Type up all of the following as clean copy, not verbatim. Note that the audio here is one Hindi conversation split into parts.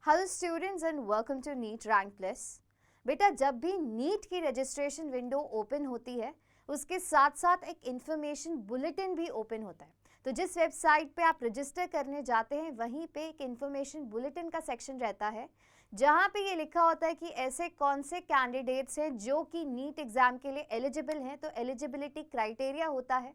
Hello students and welcome to NEET Rank Plus. बेटा, जब भी नीट की रजिस्ट्रेशन विंडो ओपन होती है उसके साथ साथ एक इन्फॉर्मेशन बुलेटिन भी ओपन होता है। तो जिस वेबसाइट पे आप रजिस्टर करने जाते हैं वहीं पे एक इन्फॉर्मेशन बुलेटिन का सेक्शन रहता है जहां पे ये लिखा होता है कि ऐसे कौन से कैंडिडेट्स हैं जो कि नीट एग्जाम के लिए एलिजिबल हैं। तो एलिजिबिलिटी क्राइटेरिया होता है,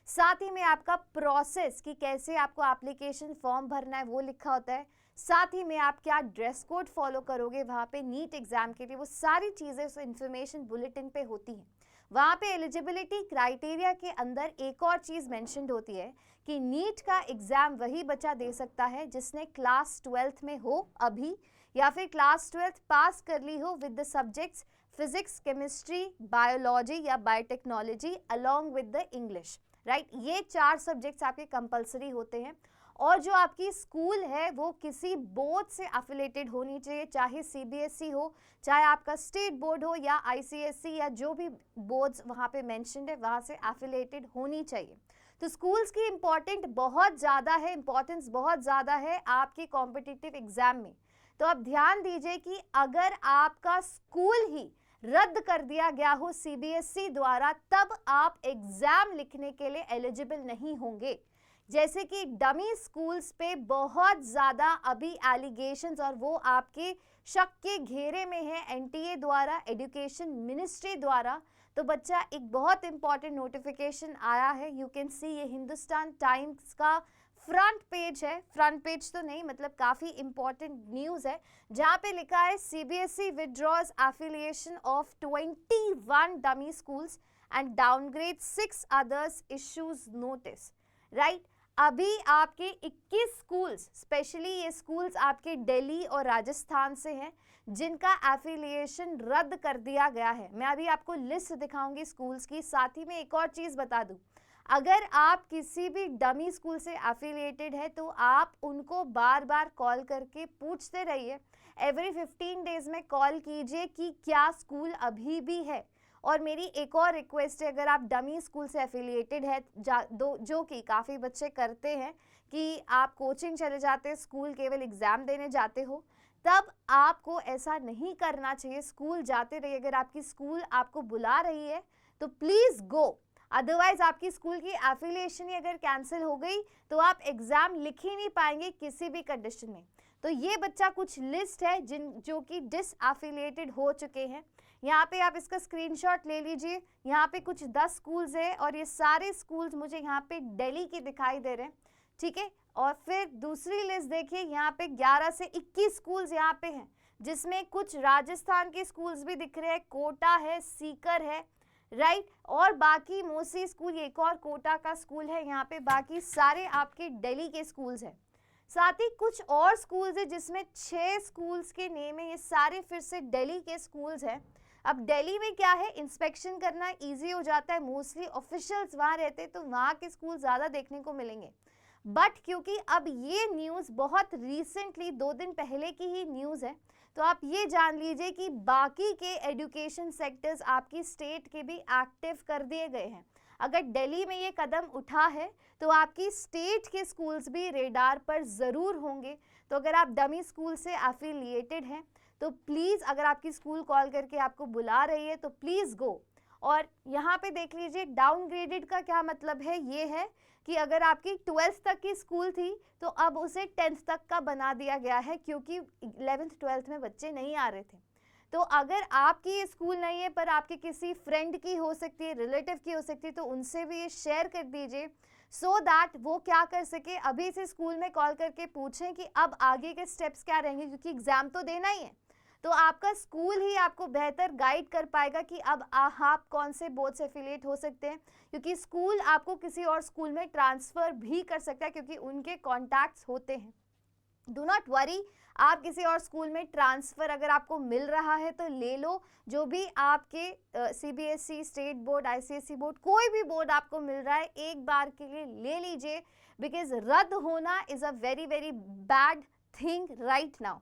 साथ ही में आपका प्रोसेस कि कैसे आपको एप्लीकेशन फॉर्म भरना है वो लिखा होता है, साथ ही में आप क्या ड्रेस कोड फॉलो करोगे वहाँ पे नीट एग्जाम के लिए, वो सारी चीज़ें उस इन्फॉर्मेशन बुलेटिन पे होती हैं। वहाँ पे एलिजिबिलिटी क्राइटेरिया के अंदर एक और चीज़ मेंशन्ड होती है कि नीट का एग्ज़ाम वही बच्चा दे सकता है जिसने क्लास 12th में हो अभी, या फिर क्लास 12th पास कर ली हो with the subjects physics, chemistry, biology या biotechnology along with the English. Right, ये 4 सब्जेक्ट्स आपके कंपलसरी होते हैं। और जो आपकी स्कूल है वो किसी बोर्ड से एफिलेटेड होनी चाहिए, चाहे सीबीएसई हो, चाहे आपका स्टेट बोर्ड हो या आईसीएसई या जो भी बोर्ड्स वहाँ पे मेंशन्ड है वहाँ से एफिलेटेड होनी चाहिए। तो स्कूल्स की इम्पोर्टेंस बहुत ज़्यादा है आपके कॉम्पिटिटिव एग्जाम में। तो आप ध्यान दीजिए कि अगर आपका स्कूल ही रद्द कर दिया गया हो सीबीएसई द्वारा तब आप एग्जाम लिखने के लिए एलिजिबल नहीं होंगे। जैसे कि डमी स्कूल्स पे बहुत ज़्यादा अभी एलिगेशंस और वो आपके शक के घेरे में है एनटीए द्वारा, एजुकेशन मिनिस्ट्री द्वारा। तो बच्चा, एक बहुत इंपॉर्टेंट नोटिफिकेशन आया है, यू कैन सी, ये हिंदुस्तान टाइम्स का फ्रंट पेज है, फ्रंट पेज तो नहीं मतलब काफ़ी इंपॉर्टेंट न्यूज़ है, जहाँ पे लिखा है CBSE withdraws affiliation of 21 dummy schools and downgrade 6 others issues notice. Right, अभी आपके 21 स्कूल्स, स्पेशली ये स्कूल्स आपके दिल्ली और राजस्थान से हैं जिनका एफिलिएशन रद्द कर दिया गया है। मैं अभी आपको लिस्ट दिखाऊंगी स्कूल्स की। साथ ही में एक और चीज़ बता दूं, अगर आप किसी भी डमी स्कूल से एफिलिएटेड है तो आप उनको बार बार कॉल करके पूछते रहिए, एवरी 15 डेज में कॉल कीजिए कि क्या स्कूल अभी भी है। और मेरी एक और रिक्वेस्ट है, अगर आप डमी स्कूल से एफिलिएटेड है जो कि काफ़ी बच्चे करते हैं कि आप कोचिंग चले जाते हैं, स्कूल केवल एग्ज़ाम देने जाते हो, तब आपको ऐसा नहीं करना चाहिए। स्कूल जाते रहिए। अगर आपकी स्कूल आपको बुला रही है तो प्लीज़ गो, अदरवाइज आपकी स्कूल की एफिलिएशन ही अगर कैंसिल हो गई तो आप एग्ज़ाम लिख ही नहीं पाएंगे किसी भी कंडीशन में। तो ये बच्चा कुछ लिस्ट है जो कि डिसएफिलिएटेड हो चुके हैं। यहाँ पे आप इसका स्क्रीनशॉट ले लीजिए। यहाँ पे कुछ 10 स्कूल्स है और ये सारे स्कूल्स मुझे यहाँ पे दिल्ली के दिखाई दे रहे हैं, ठीक है। और फिर दूसरी लिस्ट देखिए, यहाँ पे 11 से 21 स्कूल्स यहाँ पे हैं जिसमें कुछ राजस्थान के स्कूल्स भी दिख रहे हैं, कोटा है, सीकर है, राइट, और बाकी मोसी स्कूल, एक और कोटा का स्कूल है यहाँ पे, बाकी सारे आपके दिल्ली के स्कूल्स हैं। साथ ही कुछ और स्कूल्स है जिसमें 6 स्कूल्स के नेम है, ये सारे फिर से दिल्ली के स्कूल्स हैं। अब दिल्ली में क्या है, इंस्पेक्शन करना इजी हो जाता है, मोस्टली ऑफिशियल्स वहाँ रहते हैं तो वहाँ के स्कूल ज़्यादा देखने को मिलेंगे। बट क्योंकि अब ये न्यूज़ बहुत रिसेंटली 2 दिन पहले की ही न्यूज़ है, तो आप ये जान लीजिए कि बाकी के एजुकेशन सेक्टर्स आपकी स्टेट के भी एक्टिव कर दिए गए हैं। अगर दिल्ली में ये कदम उठा है तो आपकी स्टेट के स्कूल्स भी रेडार पर ज़रूर होंगे। तो अगर आप डमी स्कूल से एफिलिएटेड हैं तो प्लीज़, अगर आपकी स्कूल कॉल करके आपको बुला रही है तो प्लीज़ गो। और यहाँ पे देख लीजिए डाउनग्रेडेड का क्या मतलब है, ये है कि अगर आपकी 12th तक की स्कूल थी तो अब उसे 10th तक का बना दिया गया है क्योंकि 11th 12th में बच्चे नहीं आ रहे थे। तो अगर आपकी ये स्कूल नहीं है पर आपके किसी फ्रेंड की हो सकती है, रिलेटिव की हो सकती है, तो उनसे भी ये शेयर कर दीजिए सो दैट वो क्या कर सके, अभी से स्कूल में कॉल करके पूछें कि अब आगे के स्टेप्स क्या रहेंगे, क्योंकि एग्ज़ाम तो देना ही है। तो आपका स्कूल ही आपको बेहतर गाइड कर पाएगा कि अब आप कौन से बोर्ड से एफिलिएट हो सकते हैं, क्योंकि स्कूल आपको किसी और स्कूल में ट्रांसफ़र भी कर सकता है क्योंकि उनके कॉन्टैक्ट्स होते हैं। डू नॉट वरी, आप किसी और स्कूल में ट्रांसफ़र अगर आपको मिल रहा है तो ले लो, जो भी आपके CBSE, state board, ICSE board, कोई भी बोर्ड आपको मिल रहा है एक बार के लिए ले लीजिए, बिकॉज रद्द होना is a very very bad thing right now,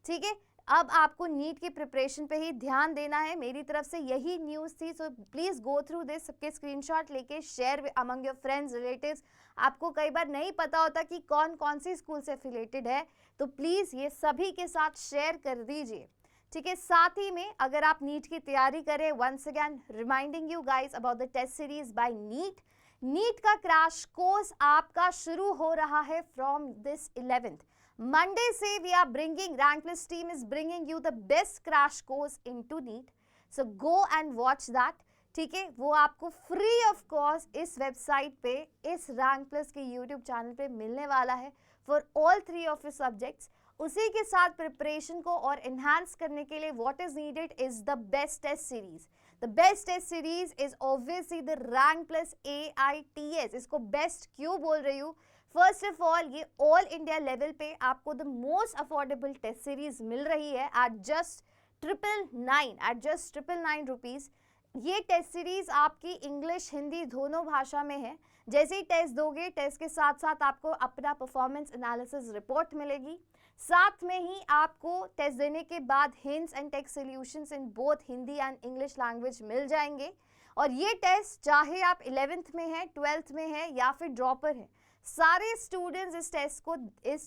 ठीक है। अब आपको नीट की प्रिपरेशन पे ही ध्यान देना है। मेरी तरफ से यही न्यूज़ थी, so please go through this, सबके स्क्रीनशॉट लेके share among your friends relatives. आपको कई बार नहीं पता होता कि कौन कौन सी स्कूल से एफिलेटेड है, तो प्लीज़ ये सभी के साथ शेयर कर दीजिए, ठीक है। साथ ही में अगर आप नीट की तैयारी करें, once again reminding you guys about the test series by NEET. NEET का क्रैश कोर्स आपका शुरू हो रहा है फ्रॉम दिस 11th Monday से we are bringing, Ranklist team is bringing you the best crash course into NEET. So go and watch that. ठीक है, वो आपको फ्री ऑफ कॉस्ट इस वेबसाइट पे, इस रैंक प्लस के यूट्यूब चैनल पे मिलने वाला है for all 3 of your subjects. उसी के साथ प्रिपरेशन को और एनहांस करने के लिए what is needed is the best test series. The best test series is obviously the rank plus AITS। इसको बेस्ट क्यों बोल रही हूँ? फर्स्ट ऑफ ऑल, ये ऑल इंडिया लेवल पे आपको the most affordable test series मिल रही है एट जस्ट 999 रुपीज़। ये टेस्ट सीरीज आपकी इंग्लिश हिंदी दोनों भाषा में है। जैसे ही टेस्ट दोगे, टेस्ट के साथ साथ आपको अपना परफॉर्मेंस एनालिसिस रिपोर्ट मिलेगी। साथ में ही आपको टेस्ट देने के बाद hints and text solutions in both Hindi and English language मिल जाएंगे। और ये टेस्ट चाहे आप 11th में है, 12th में है या फिर ड्रॉपर है, सारे स्टूडेंट्स इस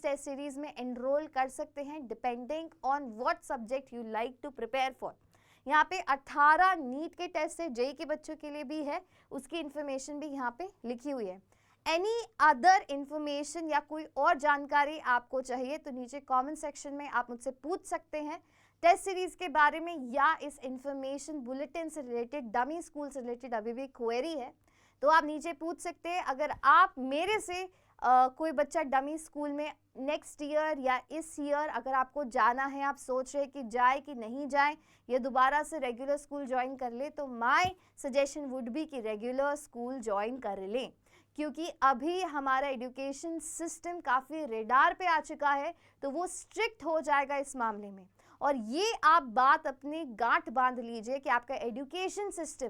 टेस्ट सीरीज में एनरोल कर सकते हैं depending on what subject you like to prepare for. यहाँ पे 18 नीट के टेस्ट है, जेई के बच्चों के लिए भी है, उसकी इंफॉर्मेशन भी यहाँ पे लिखी हुई है। एनी अदर इंफॉर्मेशन या कोई और जानकारी आपको चाहिए तो नीचे कमेंट सेक्शन में आप मुझसे पूछ सकते हैं टेस्ट सीरीज के बारे में, या इस इंफॉर्मेशन बुलेटिन से रिलेटेड, डमी स्कूल से रिलेटेड अभी भी क्वेरी है तो आप नीचे पूछ सकते हैं। अगर आप मेरे से कोई बच्चा डमी स्कूल में नेक्स्ट ईयर या इस ईयर अगर आपको जाना है, आप सोच रहे कि जाए कि नहीं जाए या दोबारा से रेगुलर स्कूल ज्वाइन कर ले, तो माय सजेशन वुड बी कि रेगुलर स्कूल ज्वाइन कर लें, क्योंकि अभी हमारा एजुकेशन सिस्टम काफ़ी रेडार पे आ चुका है, तो वो स्ट्रिक्ट हो जाएगा इस मामले में। और ये आप बात अपनी गांठ बांध लीजिए कि आपका एजुकेशन सिस्टम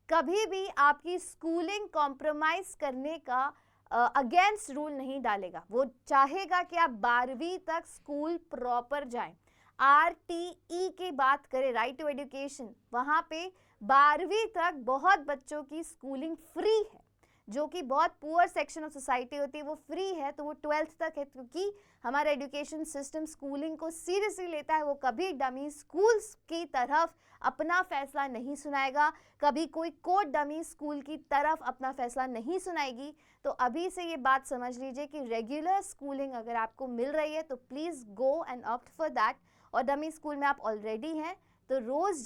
कभी भी आपकी स्कूलिंग कॉम्प्रोमाइज़ करने का अगेंस्ट रूल नहीं डालेगा। वो चाहेगा कि आप 12वीं तक स्कूल प्रॉपर जाएं। RTE की बात करें, राइट टू एजुकेशन, वहाँ पे 12वीं तक बहुत बच्चों की स्कूलिंग फ्री है, जो कि बहुत पुअर सेक्शन ऑफ सोसाइटी होती है वो फ्री है, तो वो 12th तक है, क्योंकि हमारा एजुकेशन सिस्टम स्कूलिंग को सीरियसली लेता है। वो कभी डमी स्कूल्स की तरफ अपना फैसला नहीं सुनाएगा, कभी कोई कोड डमी स्कूल की तरफ अपना फैसला नहीं सुनाएगी। तो अभी से ये बात समझ लीजिए कि रेगुलर स्कूलिंग अगर आपको मिल रही है तो please go and opt for that. और डमी स्कूल में आप ऑलरेडी हैं तो रोज़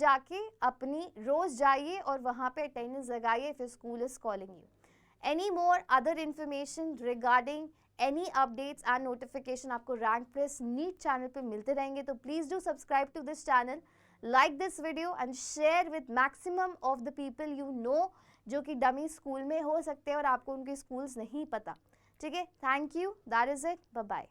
जाइए और वहाँ पे अटेंडेंस लगाइए if school is calling you. Any more other information regarding any updates and notification आपको रैंक प्लस नीट चैनल पे मिलते रहेंगे, तो please do subscribe to this channel, like this video and share with maximum of the people you know जो कि डमी स्कूल में हो सकते हैं और आपको उनके स्कूल्स नहीं पता, ठीक है। Thank you, that is it, bye bye.